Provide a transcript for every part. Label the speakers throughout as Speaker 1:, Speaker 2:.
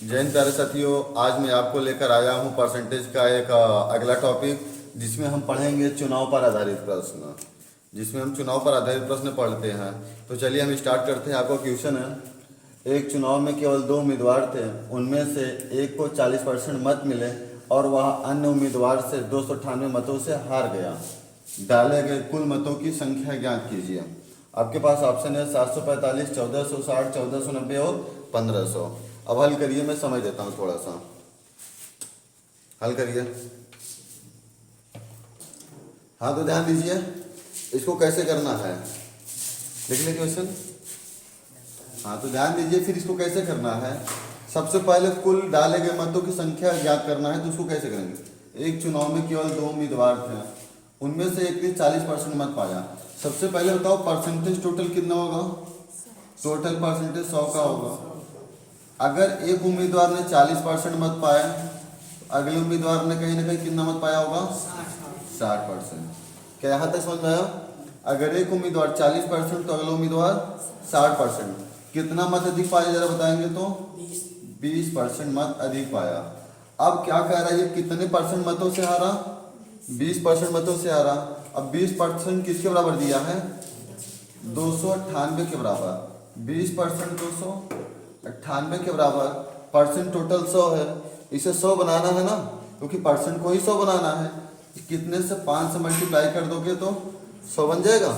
Speaker 1: जय हिंद प्यारे साथियों। आज मैं आपको लेकर आया हूं परसेंटेज का एक अगला टॉपिक, जिसमें हम पढ़ेंगे चुनाव पर आधारित प्रश्न। जिसमें हम चुनाव पर आधारित प्रश्न पढ़ते हैं। तो चलिए हम स्टार्ट करते हैं। आपका क्वेश्चन है, एक चुनाव में केवल 2 उम्मीदवार थे, उनमें से एक को 40% मत मिले और वह अन्य उम्मीदवार से 298 मतों से हार गया। डाले गए कुल मतों की संख्या ज्ञात कीजिए। आपके पास ऑप्शन है 745, 1460, 1490 और 1500। अब हल करिए, मैं समझ देता हूँ थोड़ा सा। हल करिए। हाँ तो ध्यान दीजिए, इसको कैसे करना है, लिख ले क्वेश्चन। हाँ तो ध्यान दीजिए, फिर इसको कैसे करना है। सबसे पहले कुल डाले गए मतों की संख्या ज्ञात करना है। तो उसको कैसे करेंगे, एक चुनाव में केवल 2 उम्मीदवार थे, उनमें से एक ने 40% मत पाया। सबसे पहले बताओ परसेंटेज टोटल कितना होगा। टोटल परसेंटेज 100 का होगा। अगर एक उम्मीदवार ने 40% मत पाया, अगले उम्मीदवार ने कहीं ना कहीं कितना मत पाया होगा, 60%। क्या यहाँ तक समझ में आया। अगर एक उम्मीदवार 40% तो अगला उम्मीदवार 60%। कितना मत अधिक पाया जरा बताएंगे तो 20% मत अधिक पाया। अब क्या कह रहा है, ये कितने परसेंट मतों से हारा, 20% मतों से हारा। अब 20% किसके बराबर दिया है, 298 के बराबर। 20% 298 के बराबर। परसेंट टोटल 100 है, इसे 100 बनाना है ना, क्योंकि परसेंट को ही 100 बनाना है। कितने से 5 से मल्टीप्लाई कर दोगे तो 100 बन जाएगा।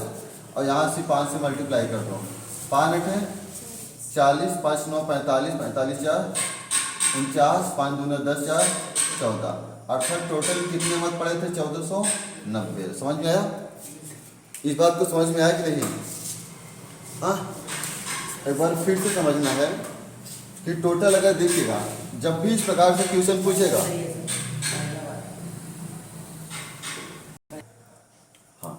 Speaker 1: और यहाँ से 5 से मल्टीप्लाई कर दो, 5 8 है 40, 5 9 45, 45 4 49, 5 दूना 10 4 14। अर्थात टोटल कितने मत पड़े थे, 1490। समझ में आया। इस बात को समझ में आया कि नहीं। हाँ एक बार फिर से समझना है कि टोटल अगर देखिएगा, जब भी इस प्रकार से क्वेश्चन पूछेगा, हाँ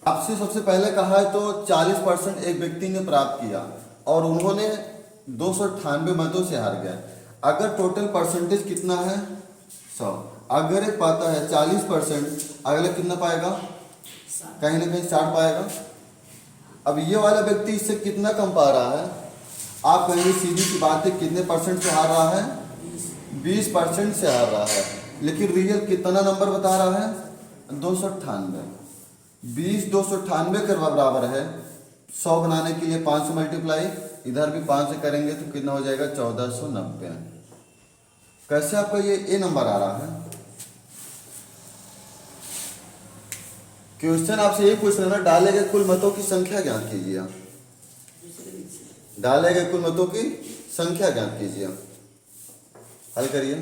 Speaker 1: आपसे सबसे पहले कहा है तो 40% एक व्यक्ति ने प्राप्त किया और उन्होंने 298 मतों से हार गया। अगर टोटल परसेंटेज कितना है 100, अगर एक पाता है 40%, अगला कितना पाएगा, कहीं ना कहीं 60 पाएगा। अब ये वाला व्यक्ति इससे कितना कम पा रहा है, आप कहेंगे सीधी सी बात है, कितने परसेंट से हार रहा है, 20% से हार रहा है। लेकिन रियल कितना नंबर बता रहा है, 298। 20 298 के बराबर है। 100 बनाने के लिए 5 से मल्टीप्लाई, इधर भी 5 से करेंगे तो कितना हो जाएगा, 1490। कैसे आपका ये ए नंबर आ रहा है। क्वेश्चन आपसे ये पूछ रहा है ना, डाले गए कुल मतों की संख्या ज्ञात कीजिए। डाले गए कुल मतों की संख्या ज्ञात कीजिए। हल करिए।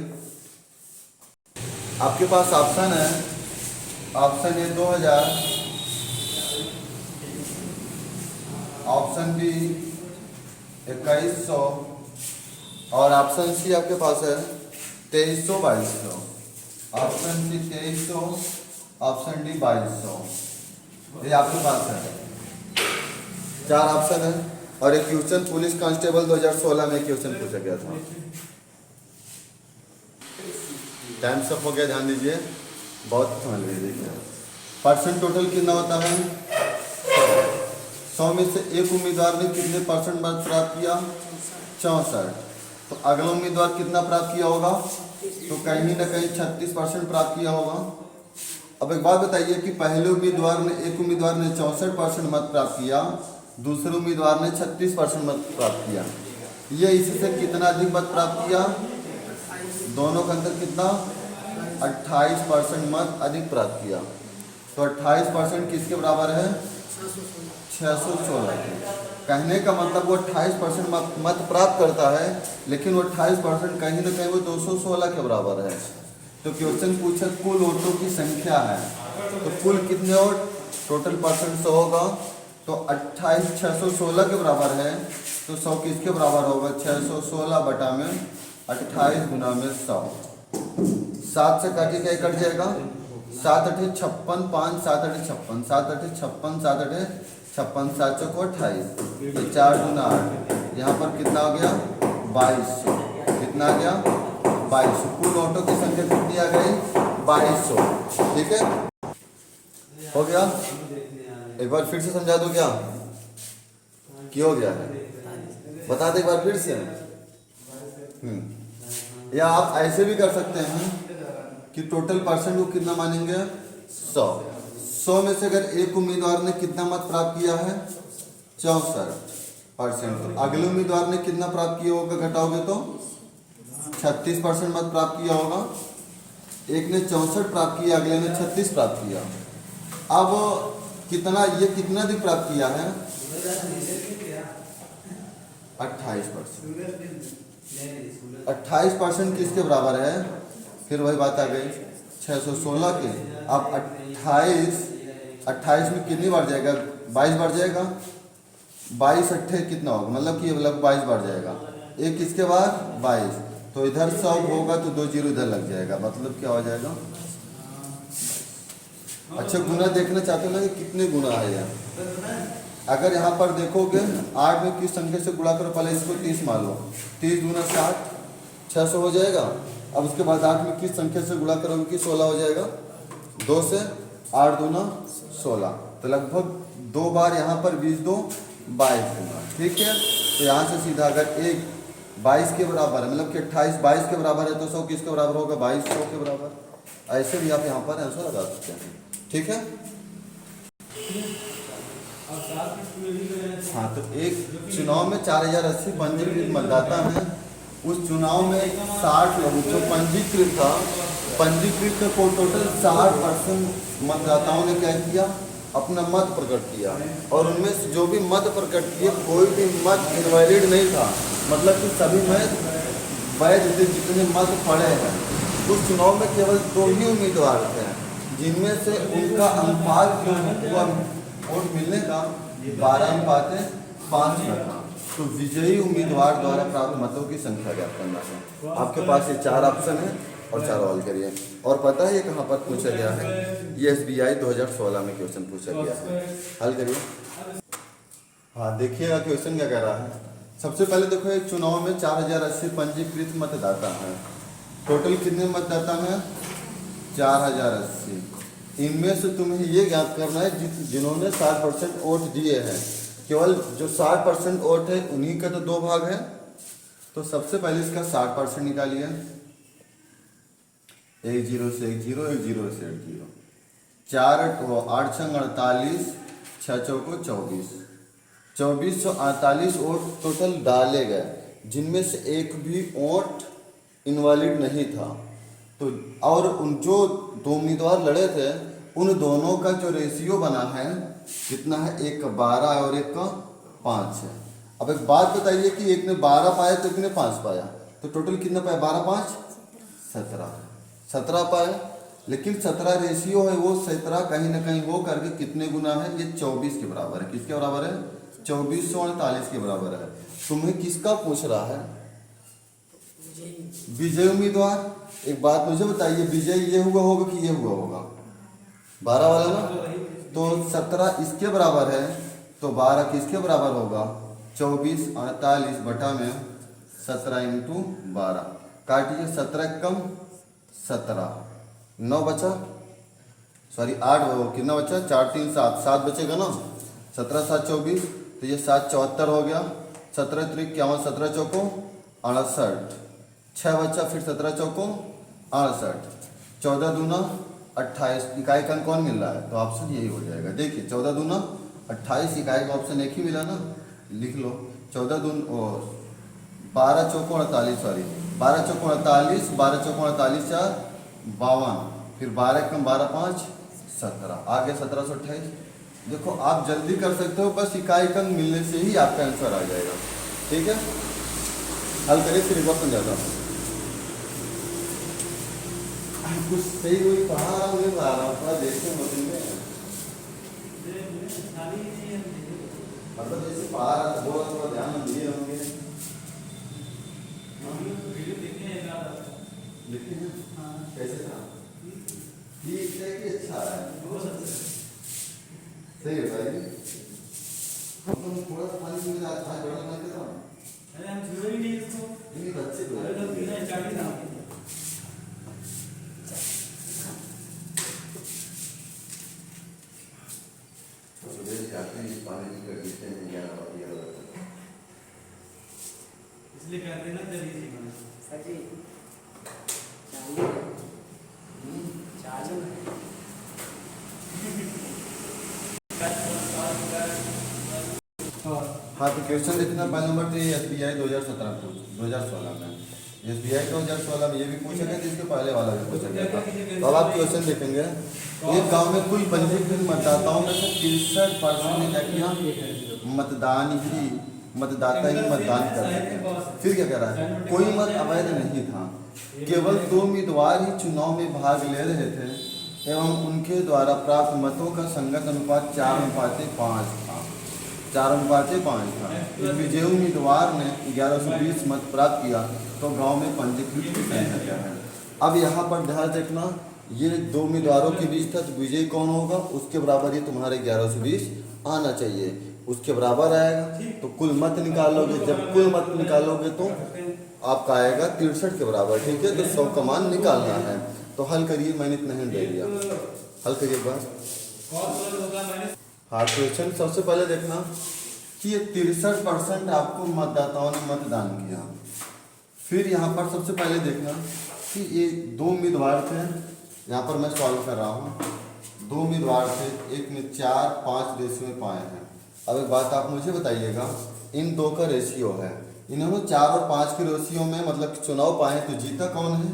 Speaker 1: आपके पास ऑप्शन है, ऑप्शन ए 2000, ऑप्शन बी 2100 और ऑप्शन सी आपके पास है 2300 2200। Option C 2300, option D 2200। ये आपके पास है, 4 ऑप्शन है। और एक क्वेश्चन पुलिस कांस्टेबल 2016 में क्वेश्चन पूछा गया था। टाइम सब हो गया, ध्यान दीजिए, बहुत समझ लीजिए। परसेंट टोटल कितना होता है, 100 में से एक उम्मीदवार ने कितने परसेंट मत प्राप्त किया, 64। तो अगला उम्मीदवार कितना प्राप्त किया होगा, तो कहीं ना कहीं 36% प्राप्त किया होगा। अब एक बात बताइए कि पहले उम्मीदवार ने, एक उम्मीदवार ने 64% मत प्राप्त किया, दूसरे उम्मीदवार ने 36% मत प्राप्त किया। ये इससे कितना अधिक मत प्राप्त किया, दोनों का अंतर कितना, 28% मत अधिक प्राप्त किया। तो 28% किसके बराबर है, 616 के। कहने का मतलब वो 28% मत प्राप्त करता है, लेकिन वो 28% कहीं ना कहीं वो 216 के बराबर है। तो क्वेश्चन पूछा कुल वोटों की संख्या है, तो कुल कितने वोट, टोटल परसेंट 100 होगा, तो 28 616 के बराबर है। तो 100 किसके बराबर होगा, 616 बटा में 28 गुना में 100। 7 से काटे क्या कट जाएगा, 7 8 56, 5 7 8 56, 7 8 56, 7 8 56, 7 चौको 28, ये 4 गुना 8, यहाँ पर कितना आ गया, 2200। कितना आ गया, 2200। कुल ऑटो की संख्या कितनी आ गई, 2200। ठीक है, हो गया। एक बार फिर से समझा दो, क्या हो गया है, बता दे एक बार फिर से। या आप ऐसे भी कर सकते हैं कि टोटल परसेंट को कितना मानेंगे 100 में से अगर एक उम्मीदवार ने कितना मत प्राप्त किया है 64%, तो अगले उम्मीदवार ने कितना प्राप्त किया होगा घटाओगे तो 36% मत प्राप्त किया होगा। एक ने 64 प्राप्त किया, अगले ने 36 प्राप्त किया। अब कितना ये कितना अधिक प्राप्त किया है 28%। 28% किसके बराबर है, फिर वही बात आ गई 616 के। अब 28 में कितनी बढ़ जाएगा 22 बढ़ जाएगा, 22 अट्ठे कितना होगा, मतलब कि मतलब 22 बढ़ जाएगा, एक इसके बाद 22, तो इधर 100 होगा तो 2 जीरो इधर लग जाएगा, मतलब क्या हो जाएगा। अच्छा गुना देखना चाहते हो ना कि कितने गुना है यार। अगर यहाँ पर देखोगे 8 में किस संख्या से गुणा करो, पहले इसको 30 मान लो, 30 दूना 60, 600 हो जाएगा। अब उसके बाद 8 में किस संख्या से गुणा करोगे कि 16 हो जाएगा, 2 से 8 दूना 16, तो लगभग 2 बार यहाँ पर 20 2 22 दूना, ठीक है। तो यहाँ से सीधा अगर एक 22 के बराबर है, मतलब कि 28 22 के बराबर है, तो 100 किसके बराबर होगा 22 100 के बराबर। ऐसे भी आप यहाँ पर आंसर लगा सकते हैं, ठीक है। हाँ, तो एक चुनाव में 4080 पंजीकृत मतदाता हैं, उस चुनाव में 60 लोग जो पंजीकृत था, पंजीकृत को टोटल 60% मतदाताओं ने क्या किया, अपना मत प्रकट किया, और उनमें से जो भी मत प्रकट किए कोई भी मत इनवैलिड नहीं था, मतलब कि सभी मत वैध थे जितने मत पड़े हैं। उस चुनाव में केवल 2 ही उम्मीदवार थे जिनमें से उनका अनुपात जो हुआ वोट मिलने का 12:5 में था। तो विजयी उम्मीदवार द्वारा प्राप्त मतों की संख्या ज्ञात करना है। आपके पास ये 4 ऑप्शन है और 4 हल करिए। और पता है ये कहाँ पर पूछा गया है, ये SBI 2016 में क्वेश्चन पूछा गया है, हल करिए। हाँ देखिएगा क्वेश्चन क्या कह रहा है। सबसे पहले देखो एक चुनाव में 4080 पंजीकृत मतदाता हैं, टोटल कितने मतदाता हैं 4080। इनमें से तुम्हें ये ज्ञात करना है जिन्होंने 60% वोट दिए हैं, केवल जो 60% वोट है उन्हीं का तो 2 भाग है। तो सबसे पहले इसका 60% निकालिए, 1 0 से 1 0, 1 0 से 1 0, 4 8 6 48, 6 चौको 24, 2448 वोट टोटल डाले गए, जिनमें से एक भी वोट इनवैलिड नहीं था। तो और उन जो 2 उम्मीदवार लड़े थे उन दोनों का जो रेशियो बना है कितना है, एक का 12 और एक का 5 है। अब एक बात बताइए कि एक ने 12 पाया तो एक ने 5 पाया, तो टोटल कितना पाया 12 5 17 पाया। लेकिन 17 रेशियो है वो 17 कहीं ना कहीं वो करके कितने गुना है, ये 24 के बराबर है। किसके बराबर है 2448 के बराबर है। तुम्हें किसका पूछ रहा है, विजय उम्मीदवार। एक बात मुझे बताइए, विजय ये हुआ होगा कि ये हुआ होगा 12 वाला ना, तो 17 इसके बराबर है, तो 12 किसके बराबर होगा 2448 बटा में 17 इंटू 12, काटिए 17 कम 17, 9 बचा, सॉरी 8 कितना बचा 4 3 7, 7 बचेगा ना, 17 7 24, तो ये 7 74 हो गया, 17 3 51, 17 चौको 68, 6 बचा, फिर 17 चौको 68, 14 दूना 28, इकाई का कौन मिल रहा है, तो ऑप्शन यही हो जाएगा। देखिए 14 दूना 28, इकाई का ऑप्शन एक ही मिला ना, लिख लो 14 दून 12 चौको 48, सॉरी 12 चौको 48, 12 चौको 48 4 52, फिर 12 कम 12 5 17, आगे 1728। देखो आप जल्दी कर सकते हो, बस इकाई का मिलने से ही आपका आंसर आ जाएगा, ठीक है। हल करिए, फिर एक बार समझाता हूँ। कुछ सही कोई पढ़ा रहा हूँ, नहीं पढ़ा रहा हूँ, थोड़ा देखते हैं मशीन में, मतलब जैसे पढ़ा रहा था वो थोड़ा ध्यान दिए होंगे, लिखे हैं कैसे था, ठीक है कि अच्छा है, सही है भाई। हम थोड़ा सा पानी में आज बड़ा बना के था, अरे हम छुए ही नहीं इसको, नहीं बच्चे को अरे तो बिना स्टार्ट ही ना, जाते हैं पानी की कंडीशन में 11 बजे
Speaker 2: इसलिए कहते हैं ना जब इजी बना
Speaker 3: सची चालू चालू
Speaker 1: हाँ तो क्वेश्चन देखना पहला नंबर तो SBI 2016 में SBI 2016 में ये भी पूछा गया, इसके पहले वाला भी पूछा गया था। तो अब आप क्वेश्चन देखेंगे, एक गांव में कुल पंजीकृत मतदाताओं में से 63% ने क्या किया, मतदाता ही मतदान करते थे। फिर क्या कह रहा है, कोई मत अवैध नहीं था, केवल 2 उम्मीदवार ही चुनाव में भाग ले रहे थे एवं उनके द्वारा प्राप्त मतों का संगत अनुपात 4:5 था। 4:5 था। इस विजयी उम्मीदवार ने 1120 मत प्राप्त किया तो गांव में पंजीकृत की संख्या क्या है। अब यहाँ पर ध्यान देखना, ये 2 उम्मीदवारों के बीच था, तो विजयी कौन होगा, उसके बराबर ये तुम्हारे 1120 आना चाहिए, उसके बराबर आएगा तो कुल मत निकालोगे, जब कुल मत निकालोगे तो आपका आएगा 63 के बराबर। ठीक है, तो 100 का मान निकालना है। तो हल करिए, मैंने इतना हिंट दे दिया, हल करिए बस। हाँ क्वेश्चन सबसे पहले देखना कि ये 63% आपको मतदाताओं ने मतदान किया। फिर यहाँ पर सबसे पहले देखना कि ये 2 उम्मीदवार थे, यहाँ पर मैं सॉल्व कर रहा हूँ, 2 उम्मीदवार थे, एक में 4-5 रेशियो में पाए हैं। अब एक बात आप मुझे बताइएगा, इन 2 का रेशियो है, इन्होंने 4 और 5 के रेशियो में मतलब चुनाव पाए, तो जीता कौन है,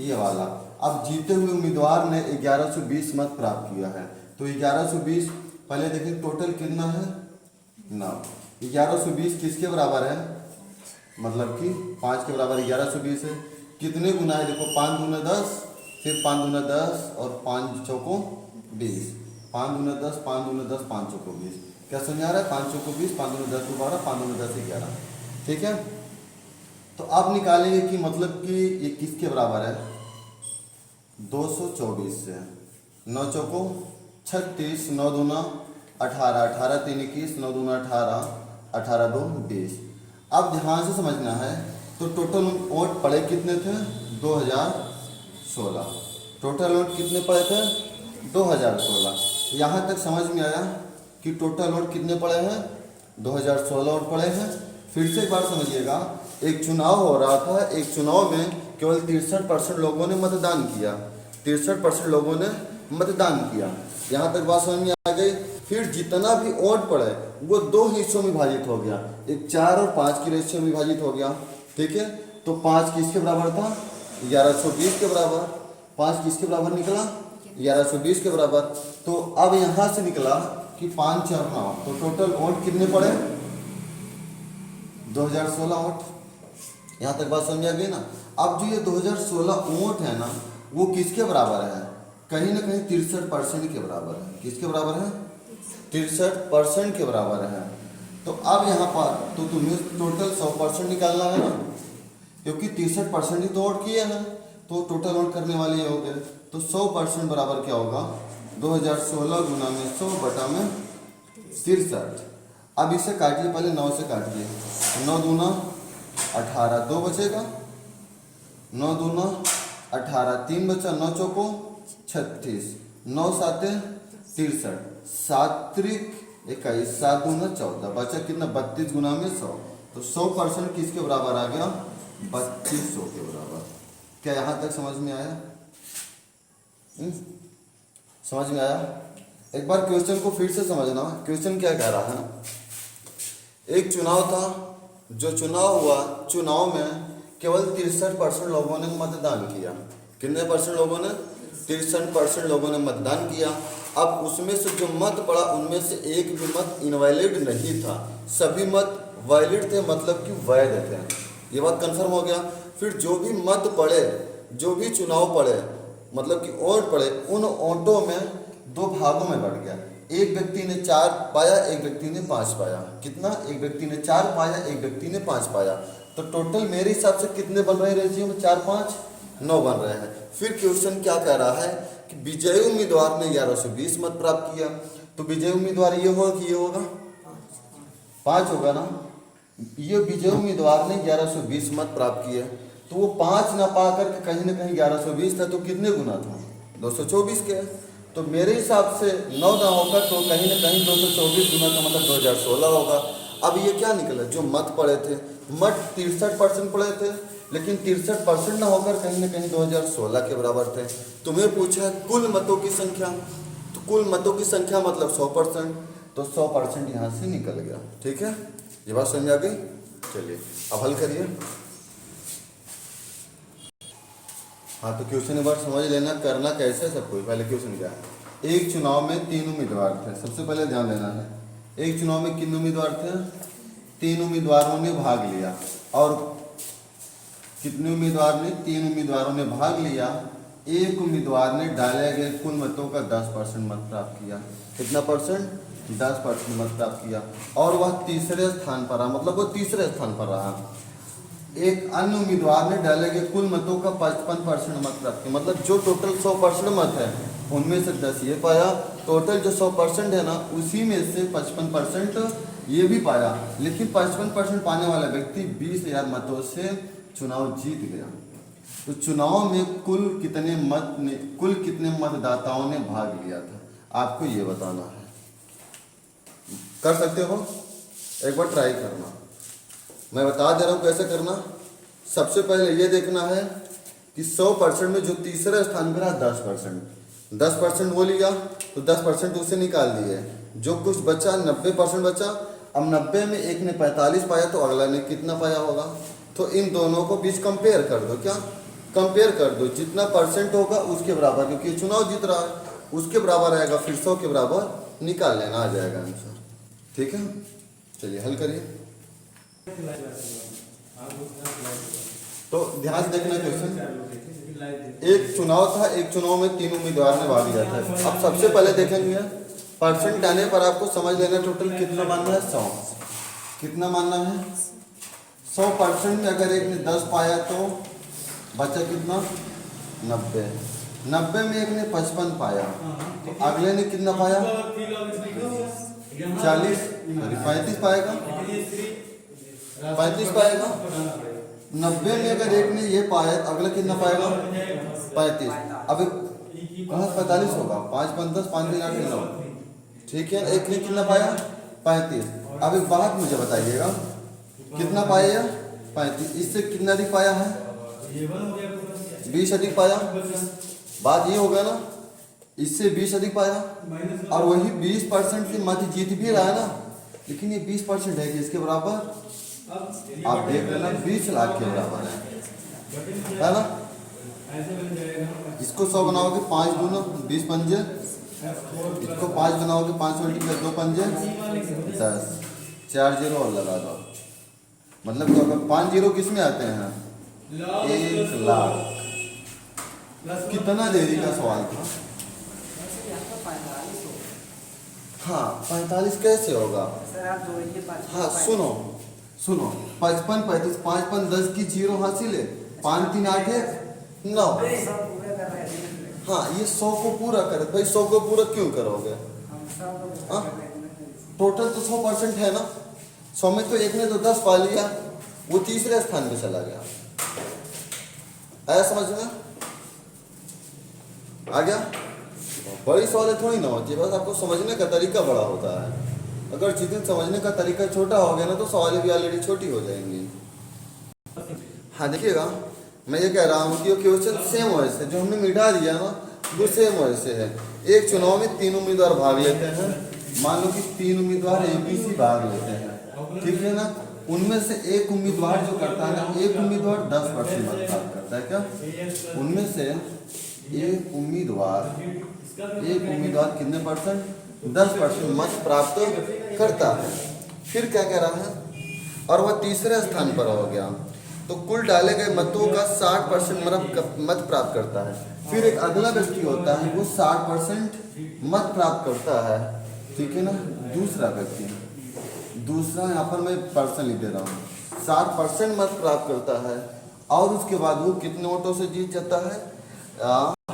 Speaker 1: ये वाला। अब जीते हुए उम्मीदवार ने 1120 मत प्राप्त किया है, तो 1120 पहले देखिए टोटल कितना है 9। 1120 किसके बराबर है, मतलब कि 5 के बराबर 1120 है। कितने गुना है, देखो 5 दूना 10, फिर 5 दूना 10 और 5 चौको 20, 5 दूना 10, 5 दूना 10, 5 चौको 20। क्या समझ आ रहा है, 5 चौको 20, 5 दूना 10 12, 5 दूना 10 11। ठीक है, तो अब निकालेंगे कि मतलब कि ये किसके बराबर है, 224 से। 9 चौको 36, 9 दूना 18, 18 3 21, 9 दूना 18, 18 2 20। अब ध्यान से समझना है, तो टोटल वोट पड़े कितने थे, 2016। टोटल वोट कितने पड़े थे, 2016। यहाँ तक समझ में आया कि टोटल वोट कितने पड़े हैं, 2016 वोट पड़े हैं। फिर से एक बार समझिएगा, एक चुनाव हो रहा था, एक चुनाव में केवल 63% लोगों ने मतदान किया, 63% लोगों ने मतदान किया। यहाँ तक बात समझ में आ गई। फिर जितना भी वोट पड़े वो 2 हिस्सों में विभाजित हो गया, एक 4 और 5 की रेशियो में विभाजित हो गया। ठीक है, तो 5 किसके बराबर था, 1120 के बराबर। 5 किसके बराबर निकला, 1120 के बराबर। तो अब यहाँ से निकला कि 5 4 9, तो टोटल वोट कितने पड़े, 2016 वोट। यहाँ तक बात समझ आ गई ना। अब जो ये 2016 वोट है ना, वो किसके बराबर है, कहीं ना कहीं 63% के बराबर है। किसके बराबर है, 63% के बराबर है। तो अब यहाँ पर तो तुम्हें टोटल 100% निकालना है ना, क्योंकि 63% ही तो वोट किए हैं, तो टोटल वोट करने वाले हो गए। तो 100% बराबर क्या होगा, 2016 गुना में 100 बटा में 63। अब इसे काटिए, पहले 9 से काटिए, 9 दूना 18, 2 बचेगा, 9 दूना 18, 3 बचा, 9 चौको 36, 9 साते 63, 7 त्रिक 21, 7 दूना 14, बचा कितना, 32 गुना में 100। तो 100% किसके बराबर आ गया, 3200 के बराबर। क्या यहाँ तक समझ में आया, समझ में आया। एक बार क्वेश्चन को फिर से समझना, क्वेश्चन क्या कह रहा है, एक चुनाव था, जो चुनाव हुआ, चुनाव में केवल 63% लोगों ने मतदान किया। कितने परसेंट लोगों ने, 63% लोगों ने मतदान किया। अब उसमें से जो मत पड़ा, उनमें से एक भी मत इनवैलिड नहीं था, सभी मत वैलिड थे, मतलब कि वैध थे। ये बात कंफर्म हो गया। फिर जो भी मत पड़े, जो भी चुनाव पड़े, मतलब कि वोट पड़े, उन वोटों में 2 भागों में बढ़ गया। एक व्यक्ति ने 4 पाया, एक व्यक्ति ने 5 पाया। कितना, एक व्यक्ति ने 4 पाया, एक व्यक्ति ने 5 पाया। तो टोटल मेरे हिसाब से कितने बन रहे रेशियो में, 4 5 9 बन रहे हैं। फिर क्वेश्चन क्या कह रहा है कि विजयी उम्मीदवार ने 1120 मत प्राप्त किया, तो विजयी उम्मीदवार ये होगा कि ये होगा, 5 होगा ना। ये विजयी उम्मीदवार ने 1120 मत प्राप्त किए, तो वो 5 ना पा करके कहीं ना कहीं 1120 था, तो कितने गुना था, 224 के। तो मेरे हिसाब से 9 ना होगा तो कहीं ना कहीं 224 गुना का मतलब 2016 होगा। अब ये क्या निकला, जो मत पड़े थे मत 63% पड़े थे, लेकिन 63% ना होकर कहीं ना कहीं 2016 के बराबर थे। तुम्हें पूछा है कुल मतों की संख्या, तो कुल मतों की संख्या मतलब 100%, तो 100% यहाँ से निकल गया। ठीक है, ये बात समझ आ गई। चलिए अब हल करिए। हाँ तो क्वेश्चन एक बार समझ लेना, करना कैसे सब कुछ। पहले क्वेश्चन क्या है, एक चुनाव में 3 उम्मीदवार थे। सबसे पहले ध्यान देना है, एक चुनाव में कितने उम्मीदवार थे, 3 उम्मीदवारों ने भाग लिया। और कितने उम्मीदवार ने, 3 उम्मीदवारों ने भाग लिया। एक उम्मीदवार ने डाले गए कुल मतों का 10% मत प्राप्त किया। कितना परसेंट, 10% मत प्राप्त किया, और वह तीसरे स्थान पर रहा, मतलब वो तीसरे स्थान पर रहा। एक अन्य उम्मीदवार ने डाले गए कुल मतों का 55% मत प्राप्त किया, मतलब जो टोटल 100% मत है उनमें से 10 ये पाया, टोटल जो 100% है ना उसी में से 55% ये भी पाया। लेकिन 55% पाने वाला व्यक्ति 20,000 मतों से चुनाव जीत गया। तो चुनाव में कुल कितने मतदाताओं ने भाग लिया था, आपको ये बताना है। कर सकते हो, एक बार ट्राई करना, मैं बता दे रहा हूँ कैसे करना। सबसे पहले ये देखना है कि 100% में जो तीसरे स्थान पर है 10% वो लिया, तो 10% उसे निकाल दिए। जो कुछ बचा 90% बचा। अब 90 में एक ने 45 पाया, तो अगला ने कितना पाया होगा, तो इन दोनों को बीच कंपेयर कर दो। क्या कंपेयर कर दो, जितना परसेंट होगा उसके बराबर, क्योंकि चुनाव जीत रहा है उसके बराबर आएगा, फिर 100 के बराबर निकाल लेना, आ जाएगा आंसर। ठीक है, चलिए हल करिए। तो ध्यान से देखना क्वेश्चन, एक चुनाव था, एक चुनाव में 3 उम्मीदवार ने भाग लिया था। अब सबसे पहले देखेंगे परसेंट आने पर आपको समझ लेना टोटल कितना मानना है, 100। कितना मानना है, 100% में अगर एक ने 10 पाया तो बचा कितना, 90 में एक ने 55 पाया, तो अगले ने कितना पाया, 40 35 पाएगा, 35 पाएगा। 90 में अगर एक ने ये पाया तो अगला कितना पाएगा, 35। अब कहाँ 45 होगा, 5 5 10 5 3 8 9, ठीक है। एक ने कितना पाया, 35। अब एक बात मुझे बताइएगा, कितना पाया, 35, इससे कितना अधिक पाया है, 20 अधिक पाया। बात ये होगा ना, इससे 20 अधिक पाया, और वही 20% से मत जीत भी रहा है ना, लेकिन ये 20% है कि इसके बराबर, आप देख लेना 20 लाख के बराबर है ना। इसको 100 बनाओगे 5 दूना 20 पंजे, इसको 5 बनाओगे 5 × 2 पंजे 10, 4 जीरो और लगा दो, मतलब तो अगर 5 जीरो किस में आते हैं, 1 लाख। कितना देरी का सवाल था, हाँ 45 कैसे होगा, हाँ सुनो 55 35 5 5 10 की जीरो हासिल है, 5 3 8 है 9। हाँ ये 100 को पूरा कर भाई, 100 को पूरा क्यों करोगे, हाँ टोटल तो 100% है ना। 100 में तो एक ने तो 10 पा लिया, वो तीसरे स्थान पे चला गया। आया समझ में, आ गया। बड़ी सवाल थोड़ी ना होती है, बस आपको समझने का तरीका बड़ा होता है। अगर जितने समझने का तरीका छोटा हो गया ना तो सवालें भी ऑलरेडी छोटी हो जाएंगी। हाँ देखिएगा, मैं ये कह रहा हूँ कि क्वेश्चन सेम वैसे जो हमने मिटा दिया ना वो सेम वैसे है। एक चुनाव में 3 उम्मीदवार भाग लेते हैं, मान लो कि 3 उम्मीदवार ABC भाग लेते हैं, ठीक है ना। उनमें से एक उम्मीदवार जो करता है ना, एक उम्मीदवार 10% मत प्राप्त करता है। क्या उनमें से एक उम्मीदवार कितने परसेंट, 10% मत प्राप्त करता है। फिर क्या कह रहा है, और वह तीसरे स्थान पर हो गया, तो कुल डाले गए मतों का 60% मत प्राप्त करता है। फिर एक अगला व्यक्ति होता है वो 60% मत प्राप्त करता है, ठीक है ना। दूसरा व्यक्ति, दूसरा यहाँ पर मैं पर्सन लिख दे रहा हूँ, 60% मत प्राप्त करता है, और उसके बाद वो कितने वोटों से जीत जाता है,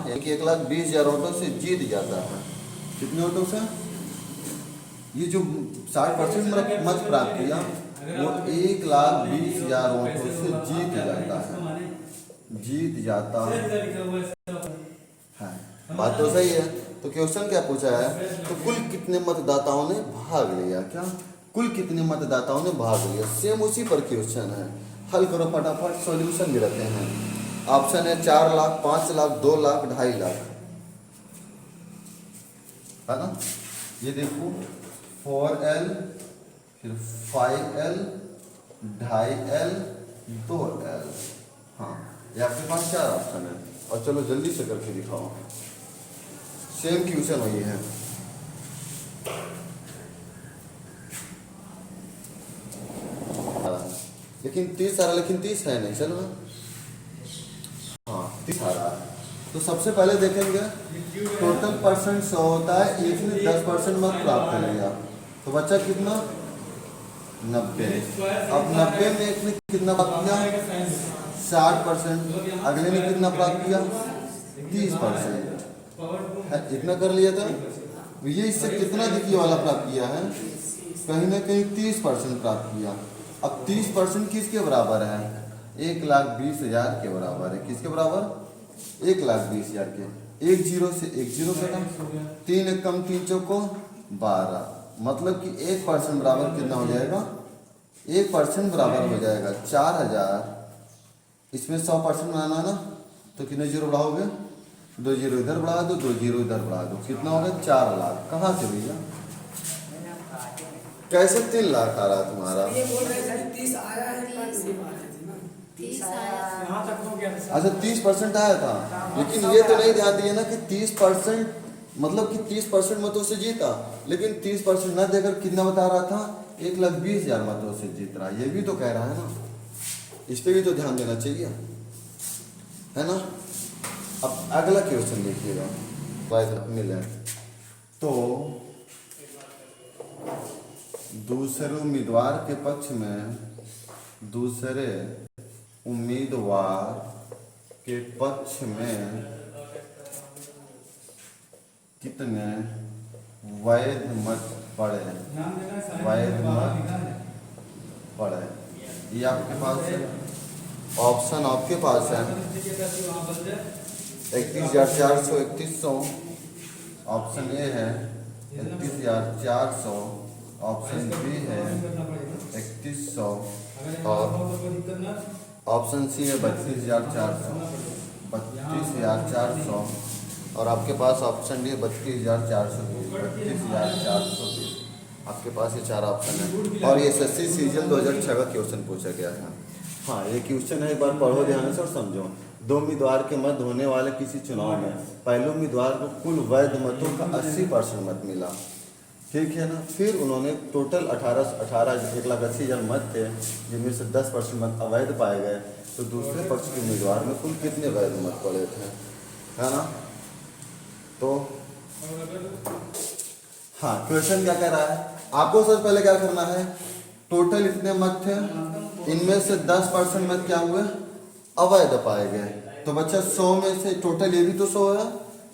Speaker 1: 1,20,000 वोटों से जीत जाता है। कितने वोटों से, ये जो 60% मत प्राप्त किया वो 1,20,000 वोटों से जीत जाता है। बात तो सही है। तो क्वेश्चन क्या पूछा है, तो कुल कितने मतदाताओं ने भाग लिया, क्या कुल कितने मतदाताओं ने भाग लिया। सेम उसी पर क्वेश्चन है, हल करो फटाफट, सॉल्यूशन भी रखते हैं। ऑप्शन है 4 लाख, 5 लाख, 2 लाख, 2.5 लाख, है ना। ये देखो 4L, फिर 5L, 2.5L, 2L। हाँ, ये आपके पास 4 ऑप्शन है। और चलो जल्दी से करके दिखाओ, सेम क्वेश्चन वही है। लेकिन 30 आ रहा, लेकिन 30 है नहीं, चलो ना। हाँ 30 आ रहा है। तो सबसे पहले देखेंगे टोटल परसेंट 100 होता है, एक ने 10% मत प्राप्त कर लिया, तो बच्चा कितना 90। अब 90 में एक ने कितना प्राप्त किया 60%, अगले ने कितना प्राप्त किया 30%, इतना कर लिया था। ये इससे कितना देखिए वाला प्राप्त किया है, कहीं ना कहीं 30% प्राप्त किया। अब 30% किसके बराबर है, 1,20,000 के बराबर है। किसके बराबर, 1,20,000 के। एक जीरो से एक जीरो कटा, 3 एकम 3 चौको 12, मतलब कि 1% बराबर कितना हो जाएगा, 1% बराबर हो जाएगा 4,000। इसमें 100% बनाना ना, तो कितने जीरो बढ़ाओगे, 2 जीरो इधर बढ़ा दो, 2 जीरो इधर बढ़ा दो, कितना हो गया 4 लाख। कहाँ से भैया, कैसे 3 लाख आ रहा है तुम्हारा।
Speaker 3: ये बोल रहे थे 30 आया है, पर नहीं आ रहे थे ना, 30 आया यहाँ तक हो गया था।
Speaker 1: अच्छा 30% आया था, लेकिन ये तो नहीं ध्यान दिया ना कि 30% मतलब कि 30% मतों से जीता, लेकिन 30% न देकर कितना बता रहा था, 1,20,000 मतों से जीत रहा। ये भी तो कह रहा है ना, इस पे भी तो ध्यान देना चाहिए, है ना। अब अगला क्वेश्चन देखिएगा, मिले तो दूसरे उम्मीदवार के पक्ष में, दूसरे उम्मीदवार के पक्ष में कितने वैध मत पड़े, वैध मत पड़े। ये आपके पास है, ऑप्शन आपके पास है 31,400, 3100, ऑप्शन ए है 31,400, ऑप्शन बी है 3100, और ऑप्शन सी है 32,400, 32,400, और आपके पास ऑप्शन डी है 32,420, 32,420। आपके पास ये 4 ऑप्शन है, और ये SSC सीजन 2006 का क्वेश्चन पूछा गया था। हाँ ये क्वेश्चन है, एक बार पढ़ो ध्यान से और समझो। 2 उम्मीदवार के मध्य होने वाले किसी चुनाव में पहले उम्मीदवार को कुल वैध मतों का 80% मत मिला, ठीक है ना। फिर उन्होंने टोटल 1,80,000 मत थे, जिनमें से 10% मत अवैध पाए गए, तो दूसरे पक्ष के उम्मीदवार में कुल कितने वैध मत पड़े थे, है ना। तो हाँ क्वेश्चन क्या कह रहा है, आपको सबसे पहले क्या करना है, टोटल इतने मत थे, इनमें से 10% मत क्या हुए, अवैध पाए गए। तो बच्चा 100 में से, टोटल ये भी तो 100 है,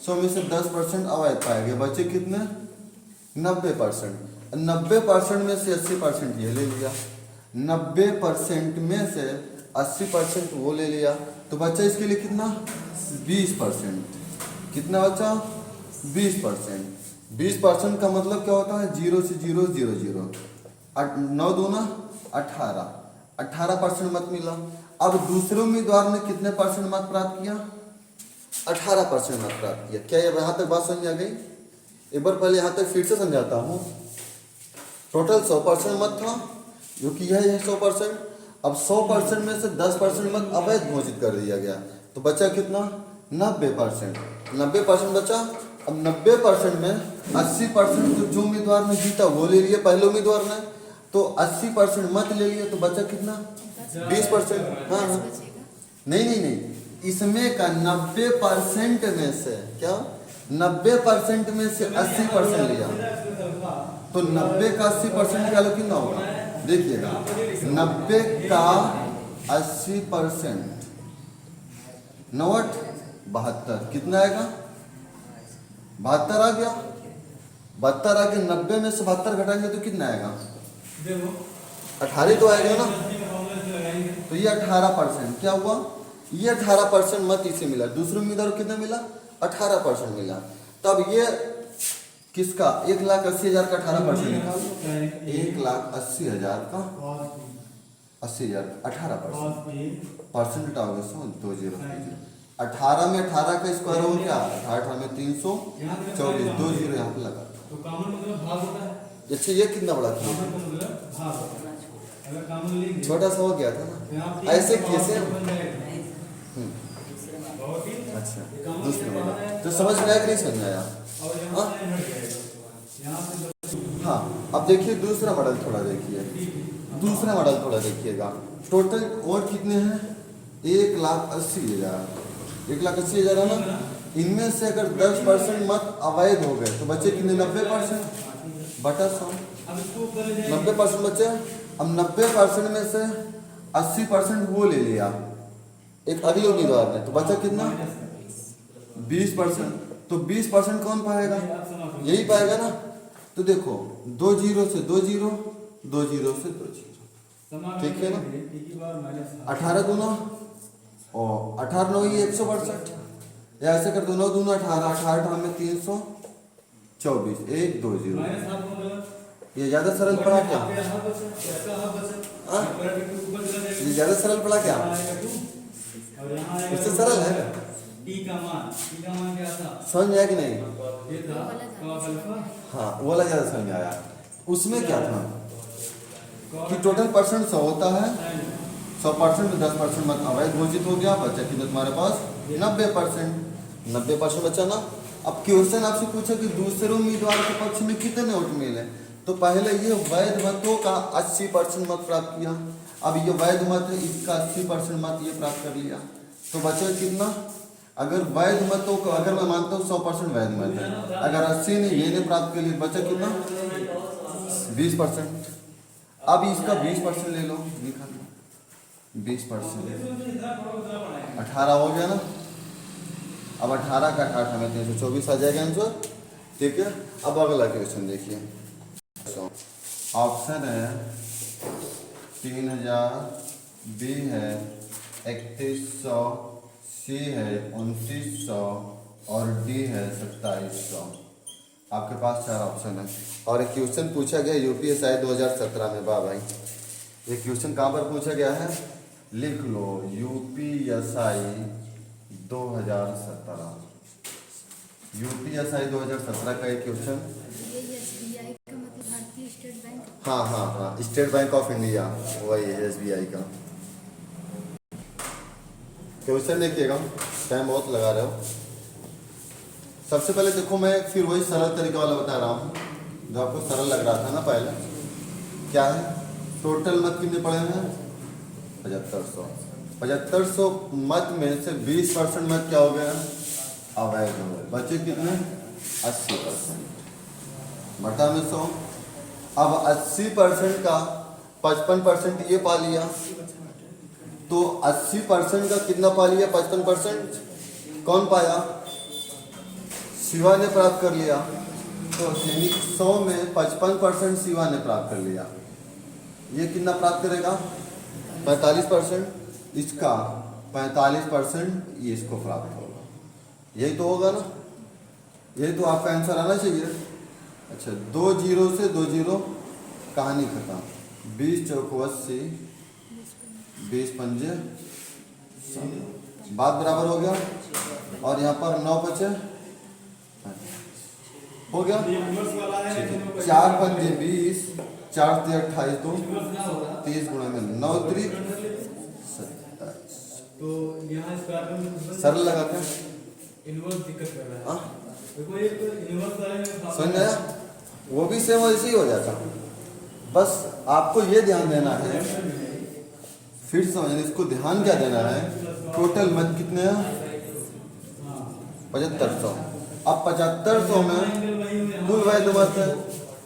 Speaker 1: 100 में से 10% अवैध पाए गए, बच्चे कितने 90%। 90% में से 80% ये ले लिया, 90% में से 80% वो ले लिया, तो बच्चा इसके लिए कितना 20%। कितना बच्चा 20%। 20% का मतलब क्या होता है, 0 से 0 0 0, 9 दूना 18, 18% मत मिला। अब दूसरे उम्मीदवार ने कितने परसेंट मत प्राप्त किया, 18% मत प्राप्त किया। क्या ये यहाँ तक बात समझ आ गई, एक बार पहले यहाँ तक फिर से समझाता हूँ। टोटल 100% मत था, जो कि यह है 100%। अब 100% में से 10% मत अवैध घोषित कर दिया गया, तो बचा कितना 90%। 90% बचा। अब 90% में 80% जो उम्मीदवार ने जीता वो ले लिया पहले उम्मीदवार ने, तो 80% मत ले लिया, तो बचा कितना 20%। हाँ हाँ नहीं, इसमें का 90% में से क्या, 90% में से 80% लिया, तो 90 का 80% निकालो कितना होगा, देखिएगा 90 का 80%, 72, कितना आएगा 72 आ गया। 72 आ गया, 90 में से 72 घटाएंगे तो कितना आएगा 18 तो आएगा ना। तो ये 18% क्या हुआ, ये 18% मत इसे मिला, दूसरे उम्मीदवार को कितना मिला 18% मिला। तब ये किसका 1,80,000 का 18%, 1,80,000 का 80,000 18% परसेंट हटाओगे 20 18 में 18 का स्क्वायर हो गया, 18 में 324, 2 जीरो यहाँ पे लगा।
Speaker 2: तो कॉमन मतलब भाग होता है।
Speaker 1: अच्छा ये कितना बड़ा किया,
Speaker 2: कॉमन का मतलब भाग होता है। अगर कॉमन लेंगे
Speaker 1: छोटा सा हो गया था ना, ऐसे कैसे।
Speaker 2: बहुत ही
Speaker 1: अच्छा
Speaker 2: कॉमन
Speaker 1: दूसरा
Speaker 2: से बाहर है
Speaker 1: तो समझ में आया कि नहीं समझ में आया।
Speaker 2: और यहाँ
Speaker 1: हाँ?
Speaker 2: से हट जाएगा। यहाँ से
Speaker 1: हाँ अब देखिए दूसरा मॉडल थोड़ा देखिए, दूसरा मॉडल थोड़ा देखिएगा। टोटल और कितने हैं 1,80,000, 1,80,000 है ना। इनमें से अगर 10% मत अवैध हो गए तो बचे कितने 90% बटा 100,
Speaker 2: अब इसको ऊपर ले जाएंगे
Speaker 1: 90% बचे। अब 90% में से 80% वो ले लिया एक अगले उम्मीदवार ने, तो बचा कितना 20%। तो 20% कौन पाएगा, यही पाएगा ना। तो देखो 2 जीरो से 2 जीरो, 2 जीरो से 2 जीरो, ठीक है ना। 18 दूना और 18 9 162, या ऐसे कर दो 9 दूना 18, 18 में 324, 1 2 0। ये ज्यादा सरल पड़ा क्या, हाँ? ये ज्यादा सरल पड़ा क्या, इससे सरल है
Speaker 2: टी का मान क्या था,
Speaker 1: समझ में आया कि नहीं।
Speaker 2: ये था cos अल्फा
Speaker 1: हाँ वो वाला ज्यादा समझ में आया। उसमें क्या था कि टोटल परसेंट 100 होता है, 100% में 10% मत अवैध घोषित हो गया, बचा कितना तुम्हारे पास 90%, 90% बचा ना। अब क्वेश्चन आपसे पूछा कि दूसरे उम्मीदवार के पक्ष में कितने वोट मिले, तो पहले ये वैध मतों का 80% मत प्राप्त किया। अब ये वैध मत है, इसका 80% मत ये प्राप्त कर लिया, तो बचा कितना। अगर वैध मतों को अगर मैं मानता हूँ 100% वैध मत है, अगर 80 ने ये ने प्राप्त कर लिया, बचा कितना 20%। अब इसका 20% ले लो, निकाल लो 20%, 18 हो गया ना। अब 18 का 18 में 324 आ जाएगा आंसर, ठीक है। अब अगला क्वेश्चन देखिए, ऑप्शन है 3000, बी है 3100, सी है 2900 और डी है 2700। आपके पास 4 ऑप्शन है और एक क्वेश्चन पूछा गया यूपीएसआई 2017 में। वाह भाई, ये क्वेश्चन कहाँ पर पूछा गया है, लिख लो यूपीएसआई 2017, यूपीएसआई 2017 का एक क्वेश्चन।
Speaker 4: ये एसबीआई का मतलब भारतीय स्टेट बैंक।
Speaker 1: हाँ हाँ हाँ, स्टेट बैंक ऑफ इंडिया, वही है एसबीआई का क्वेश्चन। देखिएगा टाइम बहुत लगा रहे हो। सबसे पहले देखो मैं फिर वही सरल तरीका वाला बता रहा हूँ जो आपको सरल लग रहा था ना पहले। क्या है, टोटल मत कितने पड़े हैं 7500, 7500 मत में से 20% मत क्या हो गया अवैध हो गए, बचे कितने 80% बटा में 100। अब 80% का 55% ये पा लिया, तो 80% का कितना पा लिया 55% कौन पाया, शिवा ने प्राप्त कर लिया। तो 100 में 55% शिवा ने प्राप्त कर लिया, ये कितना प्राप्त करेगा 45%, इसका 45% ये इसको प्राप्त होगा। यही तो होगा ना, यही तो आपका आंसर आना चाहिए। अच्छा 2 जीरो से 2 जीरो, कहानी खत्म। 20 चौको 80, 20 पंजे 100, बात बराबर हो गया। और यहाँ पर 9 बचे हो गया, 4 पंजे 20, 4 ते 28, तो 30 गुणा में 9 त्रिक 27।
Speaker 2: तो यहाँ स्क्वायर में
Speaker 1: सरल लगा क्या,
Speaker 2: इनवर्स दिक्कत कर रहा है।
Speaker 1: हाँ
Speaker 2: देखो ये तो इनवर्स वाले में
Speaker 1: समझ आया, वो भी सेम वैसे ही हो जाता। बस आपको ये ध्यान देना है, फिर समझना इसको ध्यान क्या देना है, टोटल मत कितने हैं 7500। अब 7500 में कुल वैध मत है,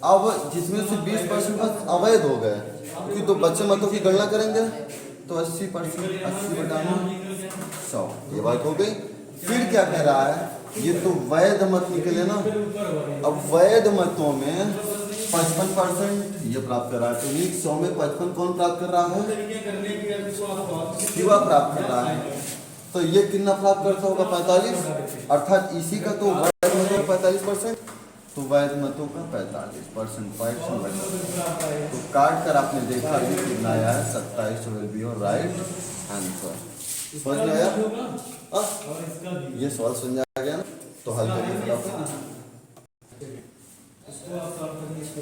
Speaker 1: अब जिसमें से 20% मत अवैध हो गए, क्योंकि तो बच्चे मतों की गणना करेंगे तो 80%, 80 बटा 100, ये बात हो गई। फिर क्या कह रहा है, ये तो वैध मत निकले ना। अब वैध मतों में 55% ये प्राप्त कर रहा है, तो 100 में 55 कौन प्राप्त कर रहा है, शिवा प्राप्त कर रहा है। तो ये कितना प्राप्त करता होगा 45, अर्थात इसी का तो वैध मतों 45%। तो वैध मतों का 45% बचा।
Speaker 2: आता है
Speaker 1: तो काट कर आपने देखा ये कितना आया है, 27 will be your right answer. समझ में आया?
Speaker 2: होगा
Speaker 1: हाँ?
Speaker 2: और इसका भी
Speaker 1: ये सवाल समझ आ गया ना? तो हल करिए फटाफट।
Speaker 2: इसको आप सॉल्व करने इसको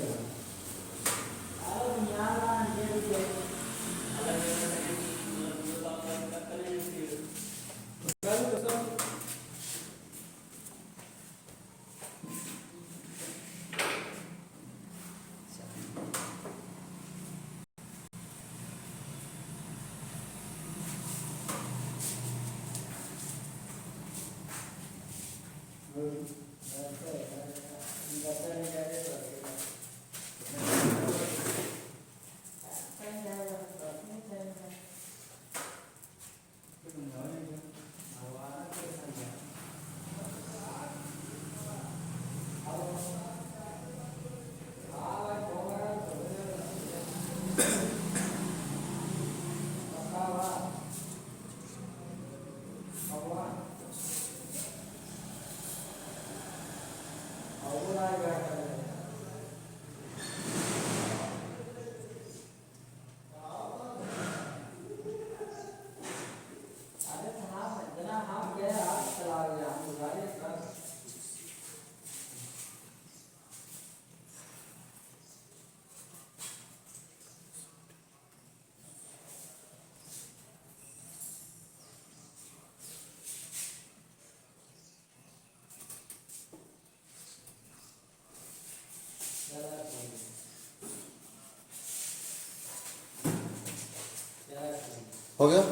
Speaker 1: हो गया?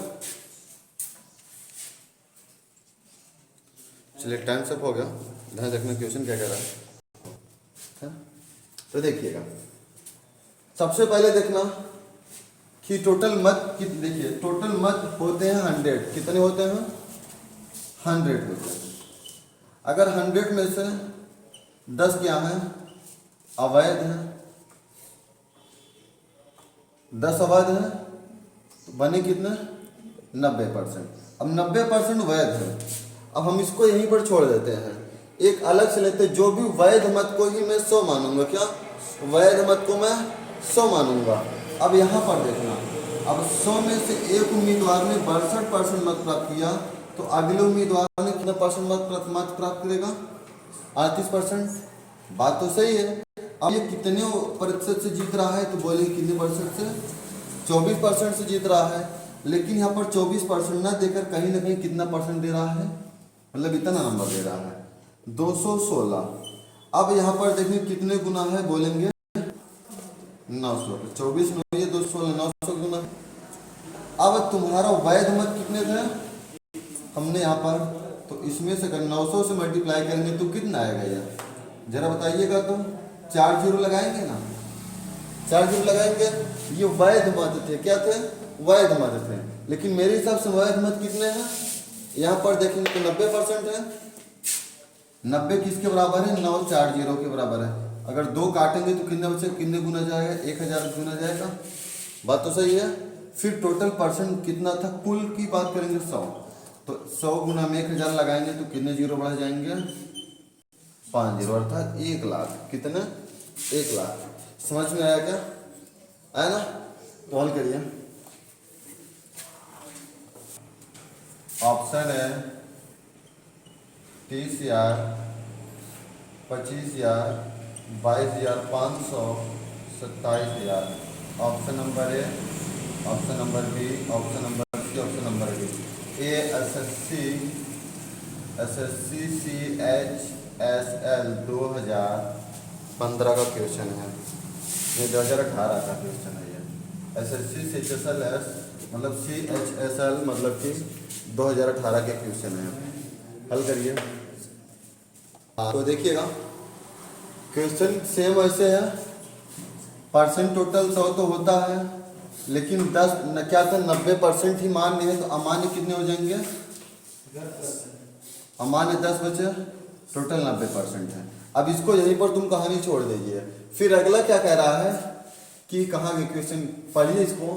Speaker 1: चलिए टाइम सब हो गया। ध्यान रखना क्वेश्चन क्या कह रहा है? तो देखिएगा, सबसे पहले देखना कि टोटल मत देखिए, टोटल मत होते हैं 100। कितने होते हैं? 100 होते हैं। अगर 100 में से 10 क्या है? अवैध है। 10 अवैध है तो बने कितने? 90%। अब 90% वैध है। अब हम इसको यहीं पर छोड़ देते हैं, एक अलग से लेते हैं। जो भी वैध मत को ही मैं 100 मानूंगा। क्या? वैध मत को मैं 100 मानूंगा। अब यहाँ पर देखना, अब 100 में से एक उम्मीदवार ने 62% मत प्राप्त किया, तो अगले उम्मीदवार ने कितना परसेंट मत प्राप्त करेगा? 38%। बात तो सही है। अब ये कितने प्रतिशत से जीत रहा है? तो बोलेंगे कितने परसेंट से? 24% से जीत रहा है। लेकिन यहाँ पर 24% ना देकर कहीं ना कहीं कितना परसेंट दे रहा है? मतलब इतना नंबर दे रहा है, 216। अब यहाँ पर देखिए कितने गुना है? बोलेंगे 900। 24 में 216, 900 गुना। अब तुम्हारा वैध मत कितने थे हमने यहाँ पर? तो इसमें से अगर 900 से मल्टीप्लाई करेंगे तो कितना आएगा यार? जरा बताइएगा। तो 4 जीरो लगाएंगे ना, 4 जीरो लगाएंगे। ये वैध मत थे। क्या थे? वैध मत थे। लेकिन मेरे हिसाब से वैध मत कितने हैं? यहाँ पर देखेंगे तो 90% है। 90 किसके बराबर है? 940 के बराबर है। अगर 2 काटेंगे तो कितने बचे? कितने गुना जाएगा? 1000 गुना जाएगा। बात तो सही है। फिर टोटल परसेंट कितना था? कुल की बात करेंगे 100। तो 100 गुना में 1000 लगाएंगे तो कितने जीरो बढ़ जाएंगे? 5 जीरो, अर्थात 1 लाख। कितने? 1 लाख। समझ में आया क्या? आया ना? तो हल करिए। ऑप्शन है 30,000, 25,000, 22,500, 27,000। Option number A, option number B, option number C, option number D. ए एसएससी CHSL 2015 का क्वेश्चन है। ये 2018 का क्वेश्चन है। ये एसएससी CHSL मतलब CHSL मतलब कि 2018 के क्वेश्चन है। हल करिए। तो देखिएगा क्वेश्चन सेम ऐसे है। परसेंट टोटल 100 तो होता है, लेकिन 10 क्या था? 90% ही मान्य है। तो अमान्य कितने हो जाएंगे? अमान्य 10 बचे, टोटल 90% है। अब इसको यहीं पर तुम कहानी छोड़ दीजिए। फिर अगला क्या कह रहा है कि कहाँ के क्वेश्चन पढ़िए इसको।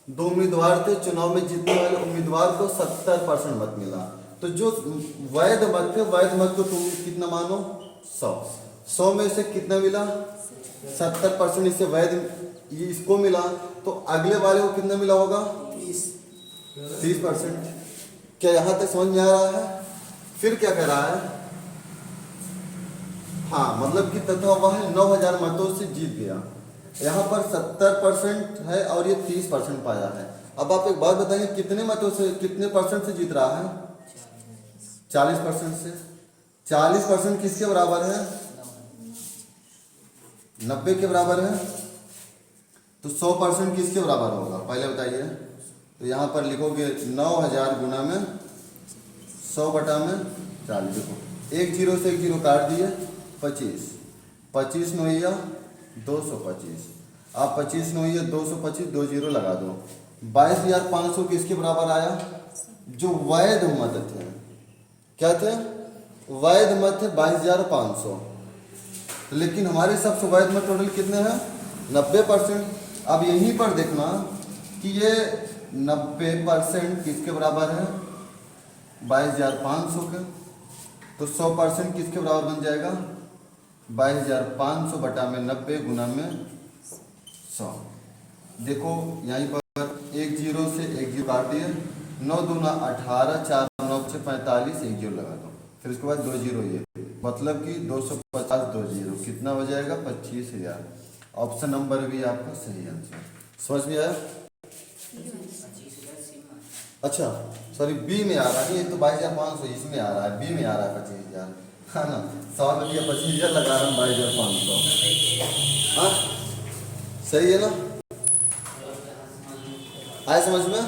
Speaker 1: 2 उम्मीदवार थे, चुनाव में जीतने वाले उम्मीदवार को 70% मत मिला। तो जो वैध मत थे, वैध मत को तुम कितना मानो? 100। 100 में से कितना मिला? 70% इससे वैध ये इसको मिला, तो अगले वाले को कितना मिला होगा? 30%। क्या यहां तक समझ में आ रहा है? फिर क्या कह रहा है? हाँ, मतलब कि तथा वह 9000 मतों से जीत गया। यहाँ पर 70% है और ये 30% पाया है। अब आप एक बात बताइए, कितने मतों से, कितने परसेंट से जीत रहा है? 40% से। 40% किसके बराबर है? 90 के बराबर है। तो 100% किसके बराबर होगा पहले बताइए। तो यहाँ पर लिखोगे 9000 गुना में 100 बटा में 40। देखो एक जीरो से एक जीरो काट दिए, 25 25 नौया 225। आप 25 नौया 225, 2 जीरो लगा दो। 22,500 किसके बराबर आया? जो वैध मत थे। क्या थे? वैध मत थे 22,500। लेकिन हमारे सबसे वैध मत टोटल कितने हैं? 90%। अब यहीं पर देखना कि ये 90% किसके बराबर है? 22,500 के। तो 100% किसके बराबर बन जाएगा? 22,500 बटा में 90 गुना में 100। देखो यहीं पर एक जीरो से एक जीरो काट दिए, 9 दूना 18, 4 9 से 45, एक जीरो लगा दो। फिर उसके बाद 2 जीरो, ये मतलब कि 250 2 जीरो कितना हो जाएगा? 25,000। ऑप्शन नंबर भी आपका सही आंसर। समझ में आया? अच्छा सॉरी, बी में आ रहा है। ये तो 22,500 इसमें आ रहा है, बी में आ रहा है 25,000, है ना। 100 में 25,000 लगा रहा हूँ, 22,500। हाँ सही है ना? आए समझ में?